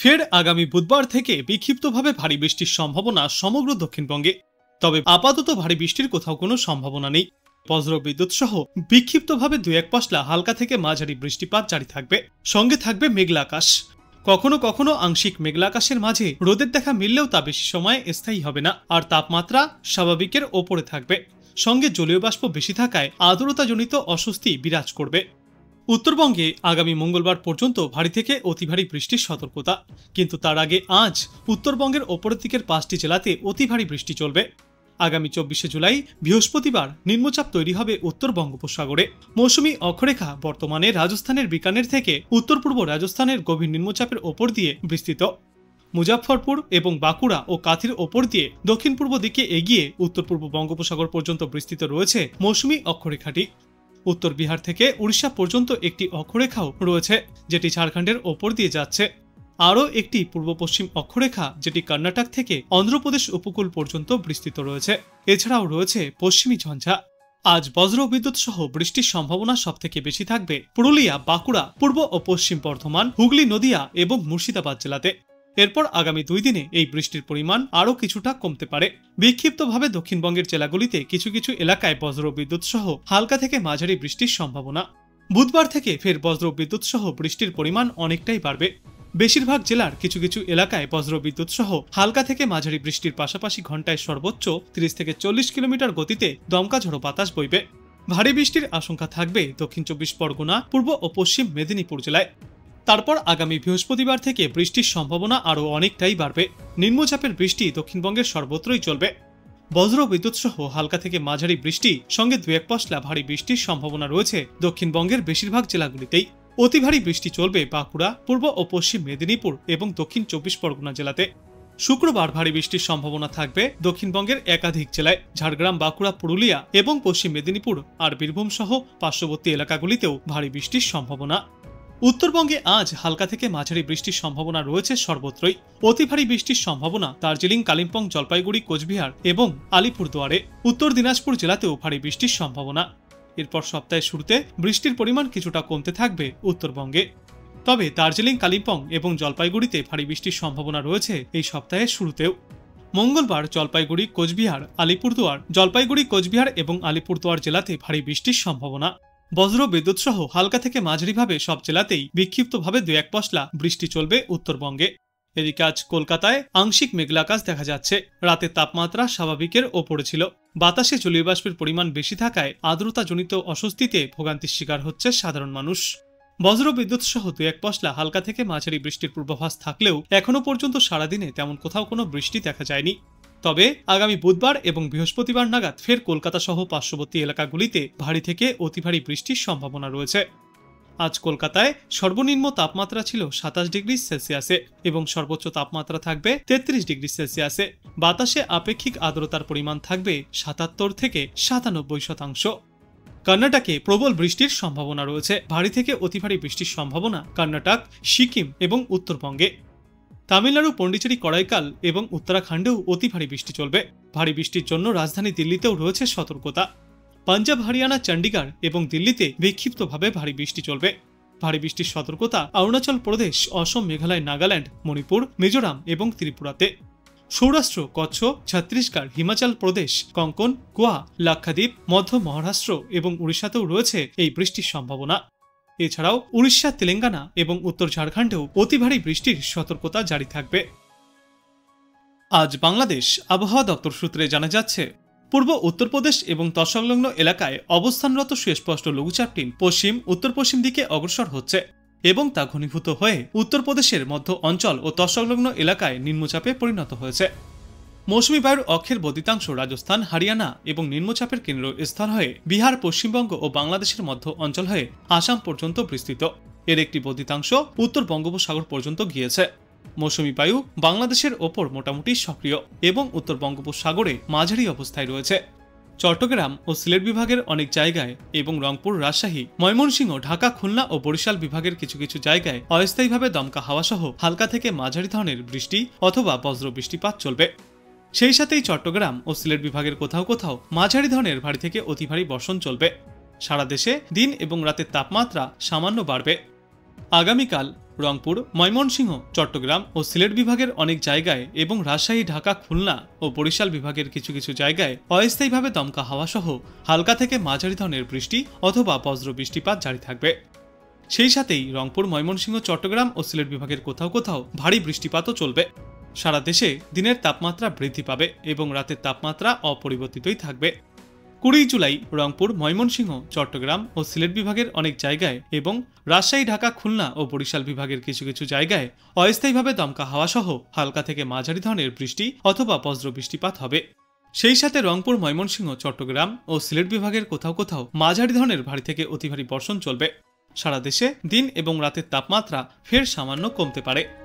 ফের আগামী বুধবার থেকে বিক্ষিপ্তভাবে ভারী বৃষ্টির সম্ভাবনা সমগ্র দক্ষিণবঙ্গে। তবে আপাতত ভারী বৃষ্টির কোথাও কোনো সম্ভাবনা নেই। বজ্রবিদ্যুৎ সহ বিক্ষিপ্তভাবে দু এক পশলা হালকা থেকে মাঝারি বৃষ্টিপাত জারি থাকবে। সঙ্গে থাকবে মেঘলা আকাশ। কখনো কখনো আংশিক মেঘলা আকাশের মাঝে রোদের দেখা মিললেও তা বেশি সময় স্থায়ী হবে না, আর তাপমাত্রা স্বাভাবিকের ওপরে থাকবে। সঙ্গে জলীয় বাষ্প বেশি থাকায় আর্দ্রতাজনিত অস্বস্তি বিরাজ করবে। উত্তরবঙ্গে আগামী মঙ্গলবার পর্যন্ত ভারী থেকে অতি ভারী বৃষ্টির সতর্কতা, কিন্তু তার আগে আজ উত্তরবঙ্গের ওপরের দিকের 5টি জেলাতে অতি ভারী বৃষ্টি চলবে। আগামী 24শে জুলাই বৃহস্পতিবার নিম্নচাপ তৈরি হবে উত্তর বঙ্গোপসাগরে। মৌসুমী অক্ষরেখা বর্তমানে রাজস্থানের বিকানের থেকে উত্তর পূর্ব রাজস্থানের গভীর নিম্নচাপের ওপর দিয়ে বিস্তৃত। মুজাফফরপুর এবং বাঁকুড়া ও কাথির ওপর দিয়ে দক্ষিণ পূর্ব দিকে এগিয়ে উত্তর পূর্ব বঙ্গোপসাগর পর্যন্ত বিস্তৃত রয়েছে মৌসুমী অক্ষরেখাটি। উত্তর বিহার থেকে উড়িষ্যা পর্যন্ত একটি অক্ষরেখাও রয়েছে, যেটি ঝাড়খণ্ডের ওপর দিয়ে যাচ্ছে। আরও একটি পূর্ব পশ্চিম অক্ষরেখা যেটি কর্ণাটক থেকে অন্ধ্রপ্রদেশ উপকূল পর্যন্ত বিস্তৃত রয়েছে। এছাড়াও রয়েছে পশ্চিমী ঝঞ্ঝা। আজ বজ্রবিদ্যুৎ সহ বৃষ্টির সম্ভাবনা সবথেকে বেশি থাকবে পুরুলিয়া, বাঁকুড়া, পূর্ব ও পশ্চিম বর্ধমান, হুগলি, নদিয়া এবং মুর্শিদাবাদ জেলাতে। এরপর আগামী 2 দিনে এই বৃষ্টির পরিমাণ আরও কিছুটা কমতে পারে। বিক্ষিপ্তভাবে দক্ষিণবঙ্গের জেলাগুলিতে কিছু কিছু এলাকায় বজ্রবিদ্যুৎ সহ হালকা থেকে মাঝারি বৃষ্টির সম্ভাবনা। বুধবার থেকে ফের বজ্রবিদ্যুৎ সহ বৃষ্টির পরিমাণ অনেকটাই বাড়বে। বেশিরভাগ জেলার কিছু কিছু এলাকায় বজ্রবিদ্যুৎ সহ হালকা থেকে মাঝারি বৃষ্টির পাশাপাশি ঘন্টায় সর্বোচ্চ 30 থেকে 40 কিলোমিটার গতিতে দমকা ঝড়ো বাতাস বইবে। ভারী বৃষ্টির আশঙ্কা থাকবে দক্ষিণ 24 পরগনা, পূর্ব ও পশ্চিম মেদিনীপুর জেলায়। তারপর আগামী বৃহস্পতিবার থেকে বৃষ্টির সম্ভাবনা আরও অনেকটাই বাড়বে। নিম্নচাপের বৃষ্টি দক্ষিণবঙ্গের সর্বত্রই চলবে। বজ্রবিদ্যুৎ সহ হালকা থেকে মাঝারি বৃষ্টি সঙ্গে 2 এক পশলা ভারী বৃষ্টির সম্ভাবনা রয়েছে দক্ষিণবঙ্গের বেশিরভাগ জেলাগুলিতেই। অতি ভারী বৃষ্টি চলবে বাঁকুড়া, পূর্ব ও পশ্চিম মেদিনীপুর এবং দক্ষিণ 24 পরগনা জেলাতে। শুক্রবার ভারী বৃষ্টির সম্ভাবনা থাকবে দক্ষিণবঙ্গের একাধিক জেলায়। ঝাড়গ্রাম, বাঁকুড়া, পুরুলিয়া এবং পশ্চিম মেদিনীপুর আর বীরভূম সহ পার্শ্ববর্তী এলাকাগুলিতেও ভারী বৃষ্টির সম্ভাবনা। উত্তরবঙ্গে আজ হালকা থেকে মাঝারি বৃষ্টির সম্ভাবনা রয়েছে সর্বত্রই। অতি ভারী বৃষ্টির সম্ভাবনা দার্জিলিং, কালিম্পং, জলপাইগুড়ি, কোচবিহার এবং আলিপুরদুয়ারে। উত্তর দিনাজপুর জেলাতেও ভারী বৃষ্টির সম্ভাবনা। এরপর সপ্তাহের শুরুতে বৃষ্টির পরিমাণ কিছুটা কমতে থাকবে উত্তরবঙ্গে। তবে দার্জিলিং, কালিম্পং এবং জলপাইগুড়িতে ভারী বৃষ্টির সম্ভাবনা রয়েছে এই সপ্তাহের শুরুতেও। মঙ্গলবার জলপাইগুড়ি, কোচবিহার, আলিপুরদুয়ার, জলপাইগুড়ি, কোচবিহার এবং আলিপুরদুয়ার জেলাতে ভারী বৃষ্টির সম্ভাবনা। বজ্রবিদ্যুৎ সহ হালকা থেকে মাঝারিভাবে সব জেলাতেই বিক্ষিপ্তভাবে 2 এক পশলা বৃষ্টি চলবে উত্তরবঙ্গে। এদিকে আজ কলকাতায় আংশিক মেঘলা আকাশ দেখা যাচ্ছে। রাতে তাপমাত্রা স্বাভাবিকের ওপরে ছিল। বাতাসে জলীয় বাষ্পের পরিমাণ বেশি থাকায় আর্দ্রতাজনিত অস্বস্তিতে ভোগান্তির শিকার হচ্ছে সাধারণ মানুষ। বজ্রবিদ্যুৎ সহ 2 এক পশলা হালকা থেকে মাঝারি বৃষ্টির পূর্বাভাস থাকলেও এখনো পর্যন্ত সারাদিনে তেমন কোথাও কোনো বৃষ্টি দেখা যায়নি। তবে আগামী বুধবার এবং বৃহস্পতিবার নাগাদ ফের কলকাতা সহ পার্শ্ববর্তী এলাকাগুলিতে ভারী থেকে অতি ভারী বৃষ্টির সম্ভাবনা রয়েছে। আজ কলকাতায় সর্বনিম্ন তাপমাত্রা ছিল 27 ডিগ্রি সেলসিয়াসে এবং সর্বোচ্চ তাপমাত্রা থাকবে 33 ডিগ্রি সেলসিয়াসে। বাতাসে আপেক্ষিক আর্দ্রতার পরিমাণ থাকবে 77 থেকে 97%। কর্ণাটকে প্রবল বৃষ্টির সম্ভাবনা রয়েছে। ভারী থেকে অতি ভারী বৃষ্টির সম্ভাবনা কর্ণাটক, সিকিম এবং উত্তরবঙ্গে। তামিলনাড়ু, পন্ডিচেরি, করাইকাল এবং উত্তরাখণ্ডেও অতি ভারী বৃষ্টি চলবে। ভারী বৃষ্টির জন্য রাজধানী দিল্লিতেও রয়েছে সতর্কতা। পাঞ্জাব, হরিয়ানা, চণ্ডীগড় এবং দিল্লিতে বিক্ষিপ্তভাবে ভারী বৃষ্টি চলবে। ভারী বৃষ্টির সতর্কতা অরুণাচল প্রদেশ, অসম, মেঘালয়, নাগাল্যান্ড, মণিপুর, মিজোরাম এবং ত্রিপুরাতে। সৌরাষ্ট্র, কচ্ছ, ছত্তিশগড়, হিমাচল প্রদেশ, কঙ্কন, গোয়া, লাক্ষাদ্বীপ, মধ্য মহারাষ্ট্র এবং উড়িষ্যাতেও রয়েছে এই বৃষ্টির সম্ভাবনা। এছাড়াও উড়িষ্যা, তেলেঙ্গানা এবং উত্তর ঝাড়খণ্ডেও অতি ভারী বৃষ্টির সতর্কতা জারি থাকবে। আজ বাংলাদেশ আবহাওয়া দপ্তর সূত্রে জানা যাচ্ছে, পূর্ব উত্তরপ্রদেশ এবং তৎসংলগ্ন এলাকায় অবস্থানরত সুস্পষ্ট লঘুচাপটি পশ্চিম উত্তর পশ্চিম দিকে অগ্রসর হচ্ছে এবং তা ঘনীভূত হয়ে উত্তরপ্রদেশের মধ্য অঞ্চল ও তৎসংলগ্ন এলাকায় নিম্নচাপে পরিণত হয়েছে। মৌসুমী বায়ুর অক্ষের বর্ধিতাংশ রাজস্থান, হরিয়ানা এবং নিম্নচাপের কেন্দ্রস্থল হয়ে বিহার, পশ্চিমবঙ্গ ও বাংলাদেশের মধ্য অঞ্চল হয়ে আসাম পর্যন্ত বিস্তৃত। এর একটি বর্ধিতাংশ উত্তর বঙ্গোপসাগর পর্যন্ত গিয়েছে। মৌসুমী বায়ু বাংলাদেশের ওপর মোটামুটি সক্রিয় এবং উত্তর বঙ্গোপসাগরে মাঝারি অবস্থায় রয়েছে। চট্টগ্রাম ও সিলেট বিভাগের অনেক জায়গায় এবং রংপুর, রাজশাহী, ময়মনসিংহ, ঢাকা, খুলনা ও বরিশাল বিভাগের কিছু কিছু জায়গায় অস্থায়ীভাবে দমকা হাওয়া সহ হালকা থেকে মাঝারি ধরনের বৃষ্টি অথবা বজ্র বৃষ্টিপাত চলবে। সেই সাথেই চট্টগ্রাম ও সিলেট বিভাগের কোথাও কোথাও মাঝারি ধরনের ভারী থেকে অতি ভারী বর্ষণ চলবে। সারা দেশে দিন এবং রাতের তাপমাত্রা সামান্য বাড়বে। আগামীকাল রংপুর, ময়মনসিংহ, চট্টগ্রাম ও সিলেট বিভাগের অনেক জায়গায় এবং রাজশাহী, ঢাকা, খুলনা ও বরিশাল বিভাগের কিছু কিছু জায়গায় অস্থায়ীভাবে দমকা হাওয়া সহ হালকা থেকে মাঝারি ধরনের বৃষ্টি অথবা বজ্র বৃষ্টিপাত জারি থাকবে। সেই সাথেই রংপুর, ময়মনসিংহ, চট্টগ্রাম ও সিলেট বিভাগের কোথাও কোথাও ভারী বৃষ্টিপাতও চলবে। সারা দেশে দিনের তাপমাত্রা বৃদ্ধি পাবে এবং রাতের তাপমাত্রা অপরিবর্তিতই থাকবে। 20 জুলাই রংপুর, ময়মনসিংহ, চট্টগ্রাম ও সিলেট বিভাগের অনেক জায়গায় এবং রাজশাহী, ঢাকা, খুলনা ও বরিশাল বিভাগের কিছু কিছু জায়গায় অস্থায়ীভাবে দমকা হাওয়া সহ হালকা থেকে মাঝারি ধরনের বৃষ্টি অথবা বজ্র বৃষ্টিপাত হবে। সেই সাথে রংপুর, ময়মনসিংহ, চট্টগ্রাম ও সিলেট বিভাগের কোথাও কোথাও মাঝারি ধরনের ভারী থেকে অতি ভারী বর্ষণ চলবে। সারা দেশে দিন এবং রাতের তাপমাত্রা ফের সামান্য কমতে পারে।